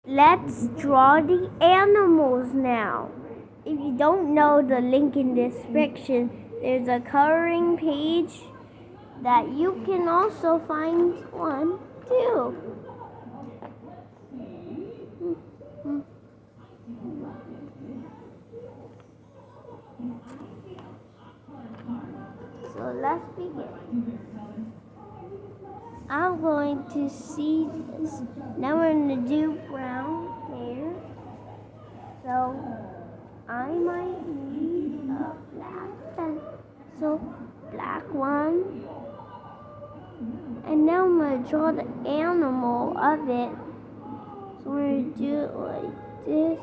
Let's draw the animals now. If you don't know the link in the description, there's a coloring page that you can also find one too. So let's begin. I'm going to see this. Now we're going to do brown hair. So I might need a black pencil, black one. And now I'm going to draw the animal of it. So we're going to do it like this.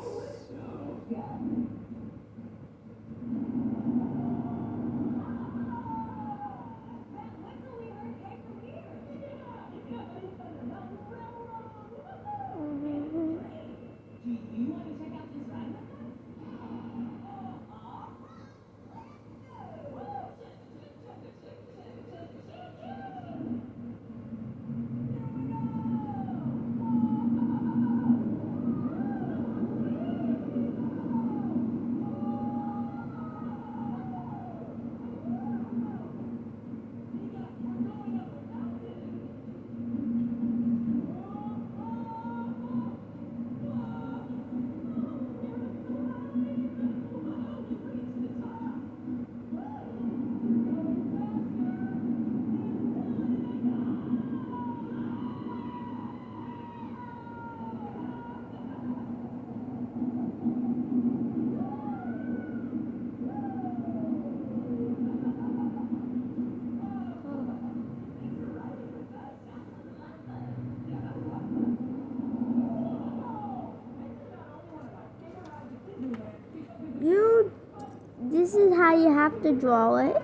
This is how you have to draw it.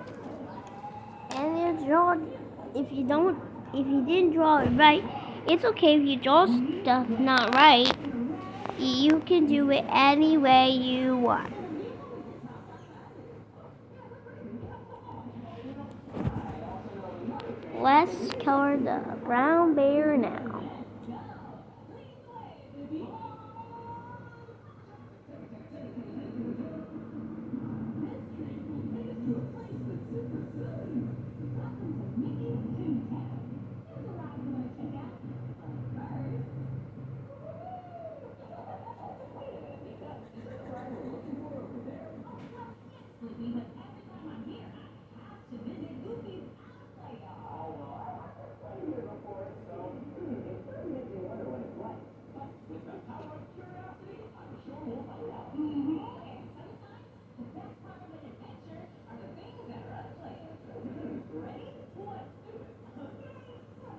And you draw, if you didn't draw it right, it's okay if you draw stuff not right. You can do it any way you want. Let's color the brown bear now.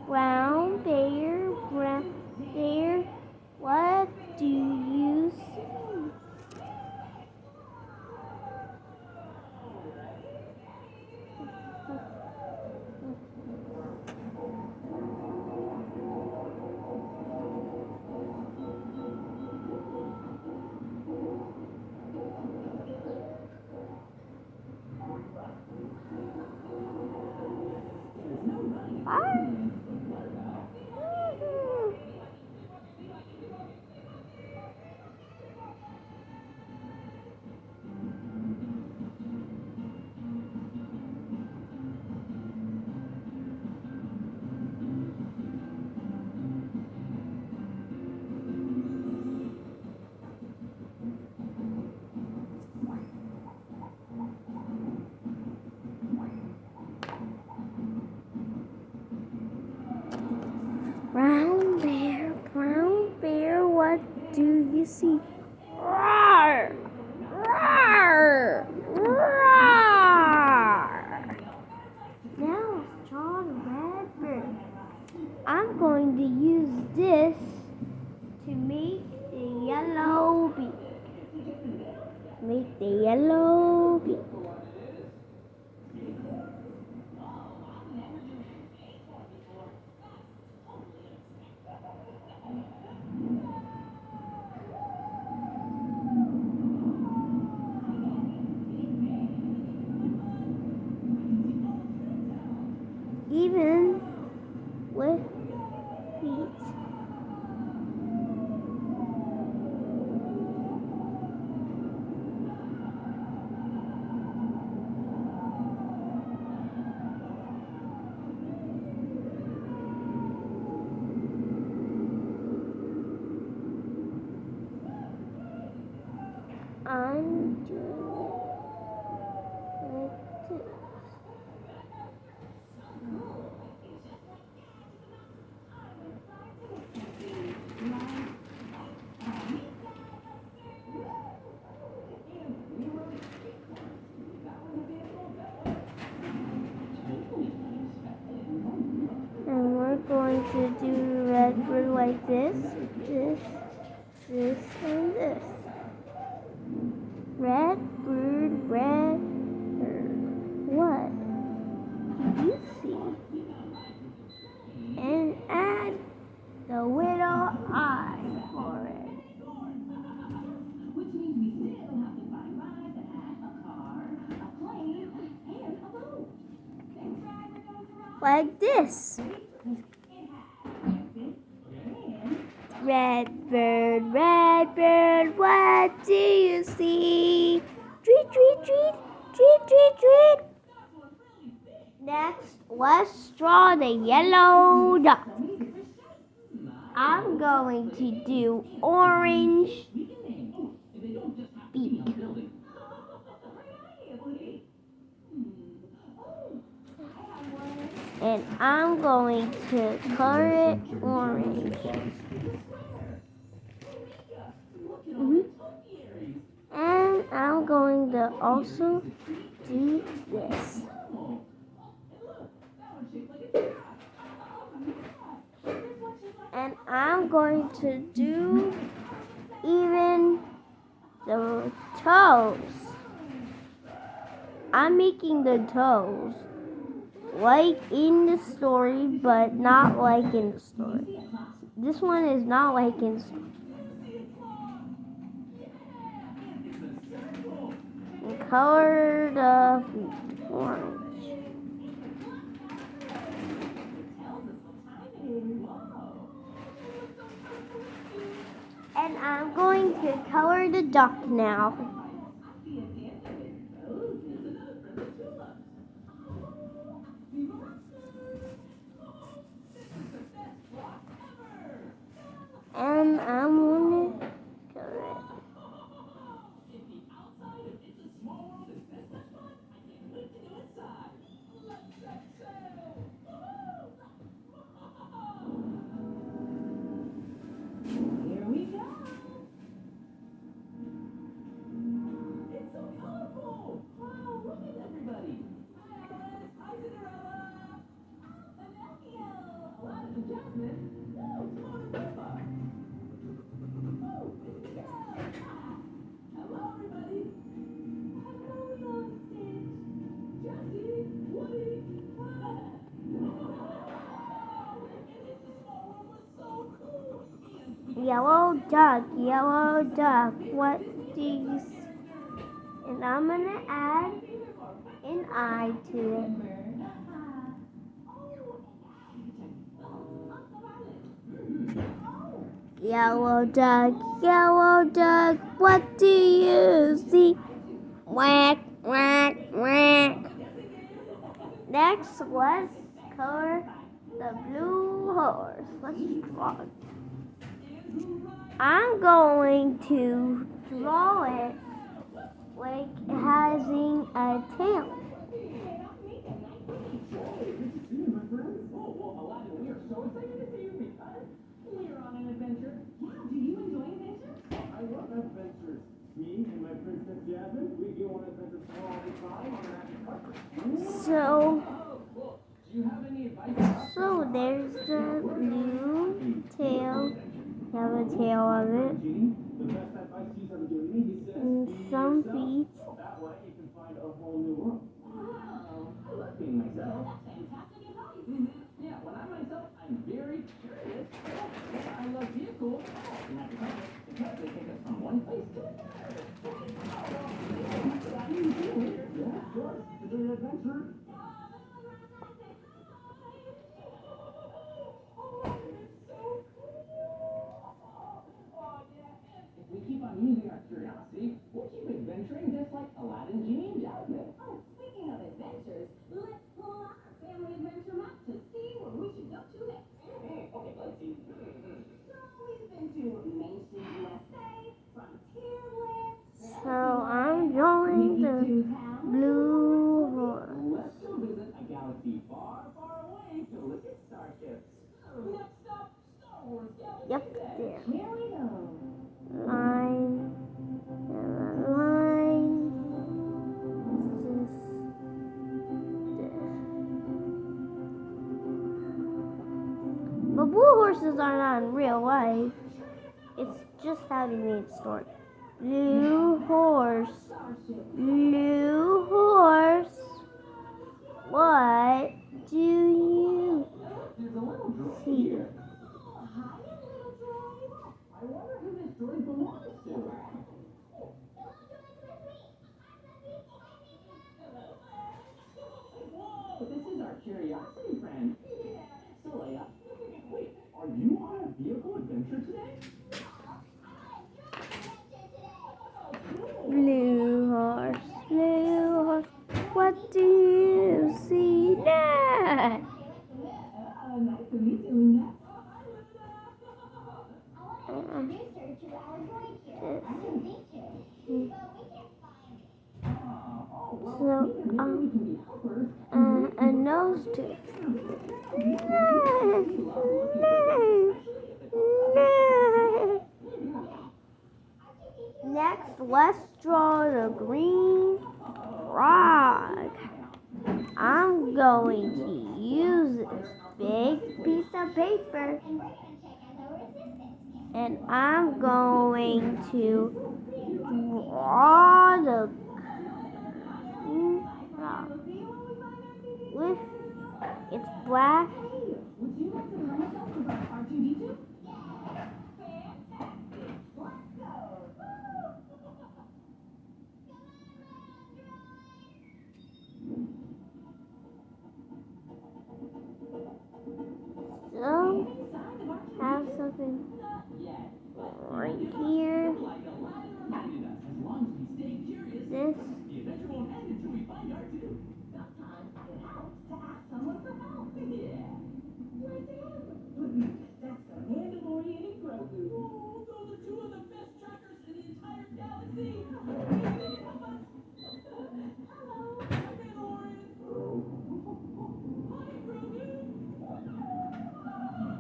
Brown bear, what do you see? Brown bear, what do you see? Roar! Roar! Roar! Now let's draw the red bird. I'm going to use this to make the yellow beak. Make the yellow beak. Even with feet. like this, and this. Red bird, red bird. What do you see? And add the little eye for it. Which means we still have to find rides that have a car, a plane, and a boat. Next ride we're going to ride Like this. Red bird, what do you see? Tweet, tweet, tweet, tweet, tweet, tweet. Next, let's draw the yellow duck. I'm going to do orange beak. And I'm going to color it orange. And I'm going to also do this. And I'm going to do even the toes. I'm making the toes like in the story, but not like in the story. This one is not like in the story. And color the orange. And I'm going to color the duck now. And I'm going to color it. Here we go. It's so colorful. Wow, look at everybody. Hi, Cinderella. Pinocchio. Aladdin and Jasmine. Oh, Timon and Pumbaa. Oh, it's the cat. Hello, everybody. Hello, young Stitch. Jessie, Woody. Yellow duck, what do you see? And I'm going to add an eye to it. Yellow duck, what do you see? Quack, quack, quack. Next, let's color the blue horse. Let's draw it. I'm going to draw it like having a tail. Aladdin, we are so excited to see you because we are on an adventure. Yeah, do you enjoy adventures? I love adventures. Me and my Princess Jasmine, we go on adventures all the time on magic carpet. So Do you have any advice? there's the blue tail. You have a tail of it. Genie, the best advice he's ever given me, he says, And some feet. that way you can find a whole new world. Wow, I love being myself. Fantastic advice. Yeah, when I'm myself, I'm very curious. I love vehicles. And that's because they take us from one place to another. Yeah, of course. It's an adventure. If we keep on using our curiosity, we'll keep adventuring just like Aladdin, Genie, and Jasmine. Oh, speaking of adventures, let's pull out our family adventure map to see where we should go to next. Okay, let's see. So we've been to Main Street, USA, Frontierland. So I'm drawing the blue horse. Let's go visit a galaxy far, far away to look at starships. Next stop, Star Wars Galaxy. Yep, there. Here we go. Line, and a line. are not in real life. It's just how they made the story. Blue horse. Blue horse. What do you There's a little droid see? here. Oh, hi, little droid. I wonder who this droid belongs to. Whoa, this is our curiosity friend. Yeah. So, Leia, wait, are you on a vehicle adventure today? Blue horse, what do you see next? Nice to meet you, Luna. So, a nose tube. Next, let's draw the green frog. I'm going to use this big piece of paper and I'm going to draw the green frog with its black. Would you like to learn something about R2D2? Fantastic! Let's go! So, have something right here. This. Sometimes it helps to ask someone for help. Yeah. Like him. That's the Mandalorian and Grogu. Oh, those are two of the best trackers in the entire galaxy. Maybe they can help us. Hello. Hi, Mandalorian. Hi, Grogu. Oh,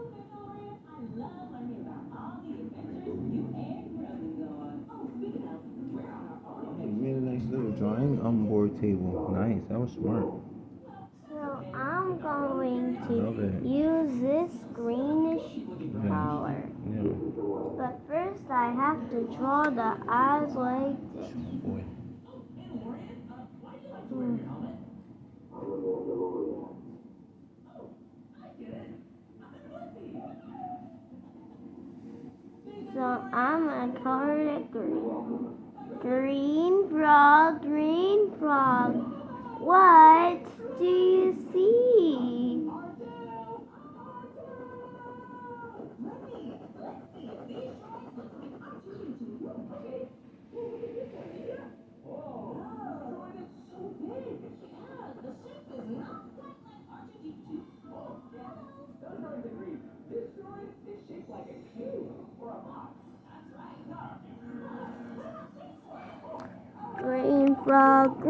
Mandalorian, I love learning about all the adventures you and Grogu go on. Oh, speaking of, we're on our own You made a nice little drawing on board table. Nice, that was smart. So I'm going Love to it. use this greenish color. Yeah. But first I have to draw the eyes like this. Boy. So I'm gonna color it green. Green frog, green frog. What do you see? This droid is shaped like a cube or a box. That's right. Green frog,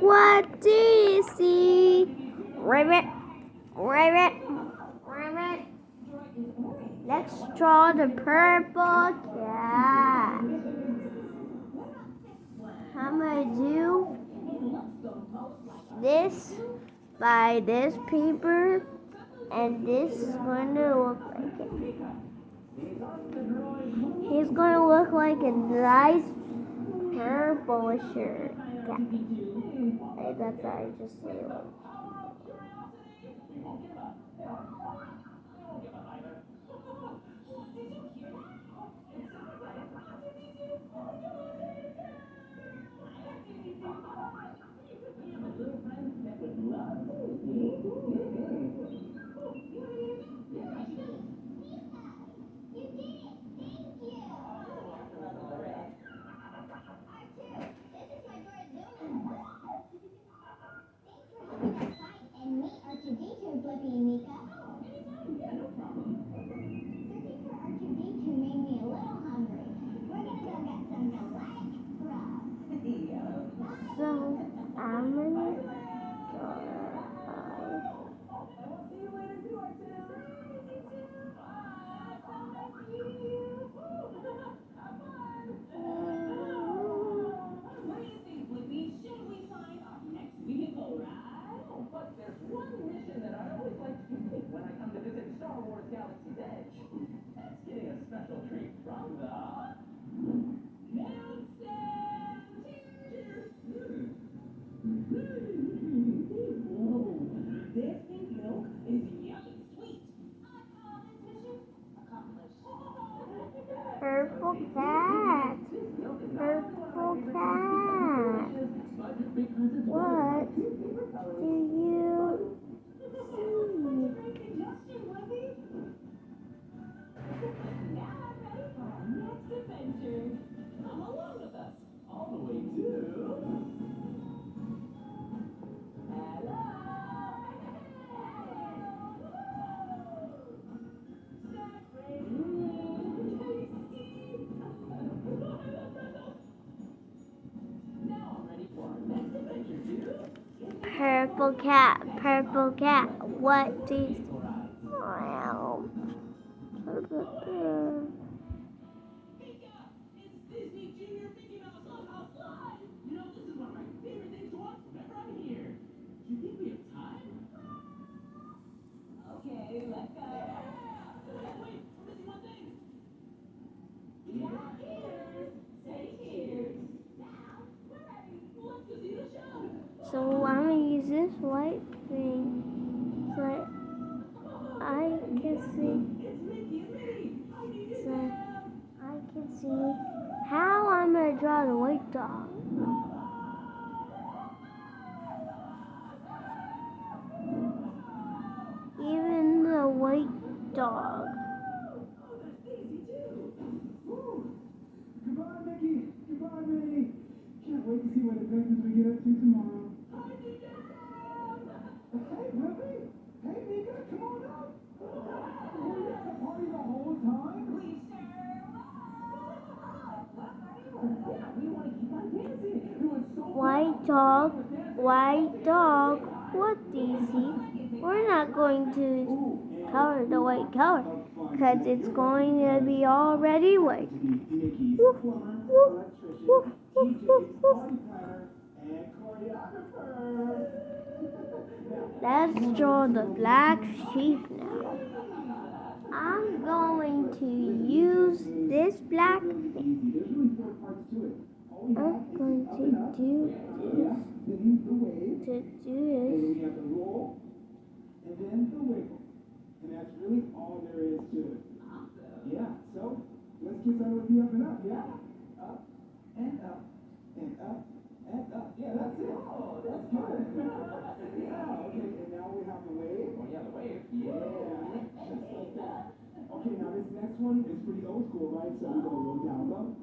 what do you see? Ribbit, ribbit, ribbit. Let's draw the purple cat. I'm gonna do this by this paper, and this is going to look like it. He's going to look like a nice purple shirt. Yeah. That's how I just say it. And meet R2D2, Flippy and Mika. Searching for R2D2 made me a little hungry. We're gonna go get some galactic grub. So I'm gonna draw eyes. What do you think, Blippi? Should we find our next vehicle ride? West Galaxy's Edge. That's getting a special treat from the This pink milk is yummy sweet. I call this mission accomplished. Purple cat. Purple cat. What do you Now I'm ready for our next adventure. Come along with us. All the way to... Purple cat, purple cat, what do you wow. Mika, it's Disney Junior Mickey Mouse Clubhouse Live. You know, this is one of my favorite things to watch whenever I'm here. Do you think we have time? Okay, let's go. Wait, we're missing one thing. Yeah, cheers. Say cheers. Now, we're ready. Let's go see the show. So I'm gonna use this white thing so I can see It's Mickey and Minnie. I need you so to I can see how I'm gonna draw the white dog. Even the white dog. there's Daisy too. Goodbye, Mickey. Goodbye, Minnie. Can't wait to see what adventures we get up to tomorrow. Hey, Ruby. Hey, Mika, come on up. Were you at the party the whole time? We sure Yeah, we want to keep on dancing. It was so White dog, what do you see? We're not going to color the white color because it's going to be already white. Mickey's Woof, plumber, woof, electrician, woof, woof, TJ's woof, woof. party planner, and choreographer. Let's draw the black sheep now. I'm going to use this black thing. Easy. There's really 4 parts to it. All we have I'm going is to up and up. do Yeah. Then the wave. to And do then this. we have the roll. And then the wiggle. And that's really all there is to it. Yeah. So let's get started with the up and up. Yeah. Up and up and up and up. Yeah, that's it. Oh, that's good. Yeah. Okay. And now we have the wave. Oh, yeah, the wave. Yeah. Just like that. Okay. Now this next one is pretty old school, right? So we go low down, low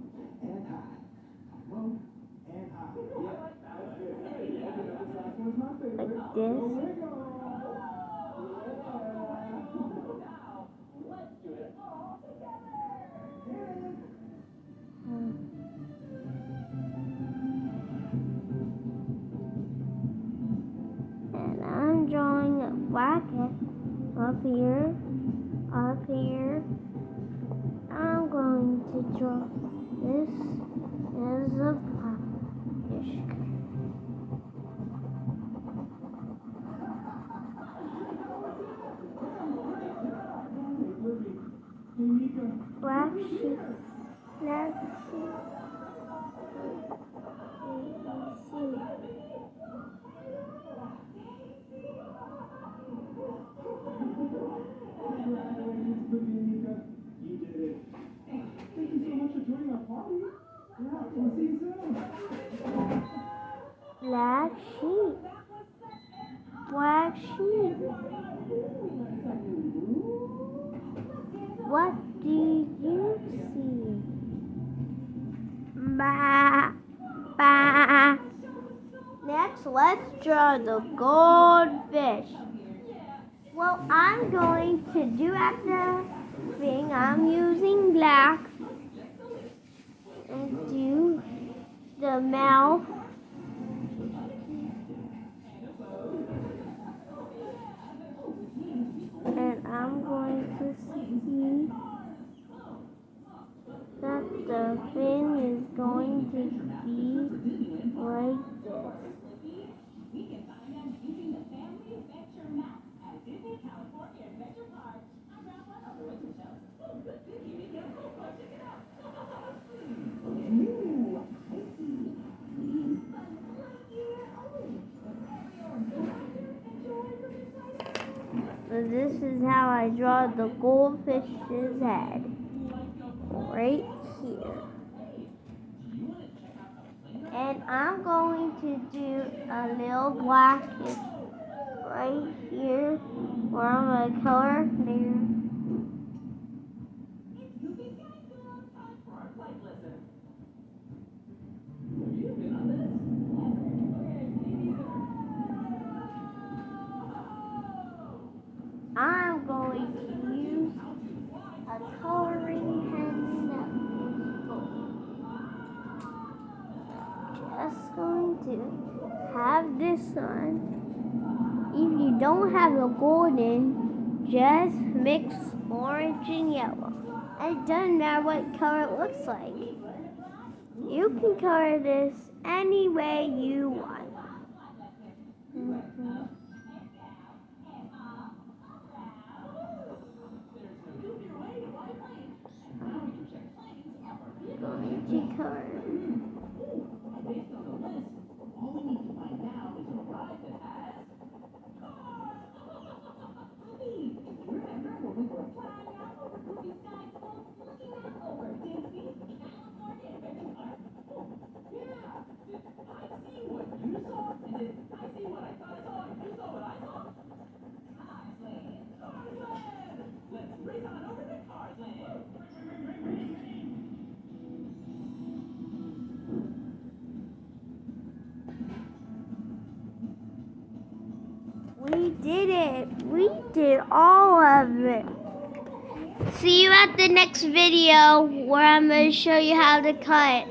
and high, low and high. Yeah. That's good. Okay. Now this last one's my favorite. Like The this. wiggle. Yeah. Now, let's do it all together. And I'm drawing a bracket up here, up here. I'm going to draw this as a fish. Hey, Mika. Black sheep, black sheep. See. Congratulations, Cookie and Mika. You did it. Thank you so much for joining our party. Yeah, we'll see you soon. Black sheep. Black sheep. What do you see? Ba, ba. Next, let's draw the goldfish. Well, I'm going to do at the thing. I'm using black and do the mouth. And I'm going to see that the fin is going to be like this. We can find them using the Family Adventure map at Disney California Adventure Park. I'm Grandma So this is how I draw the goldfish's head. Right here. And I'm going to do a little black right here where I'm going to color there. I'm going to use a coloring pen that is gold. Just going to have this on. If you don't have a golden, just mix orange and yellow. It doesn't matter what color it looks like. You can color this any way you want. Going to color. We did it. We did all of it. See you at the next video where I'm going to show you how to cut.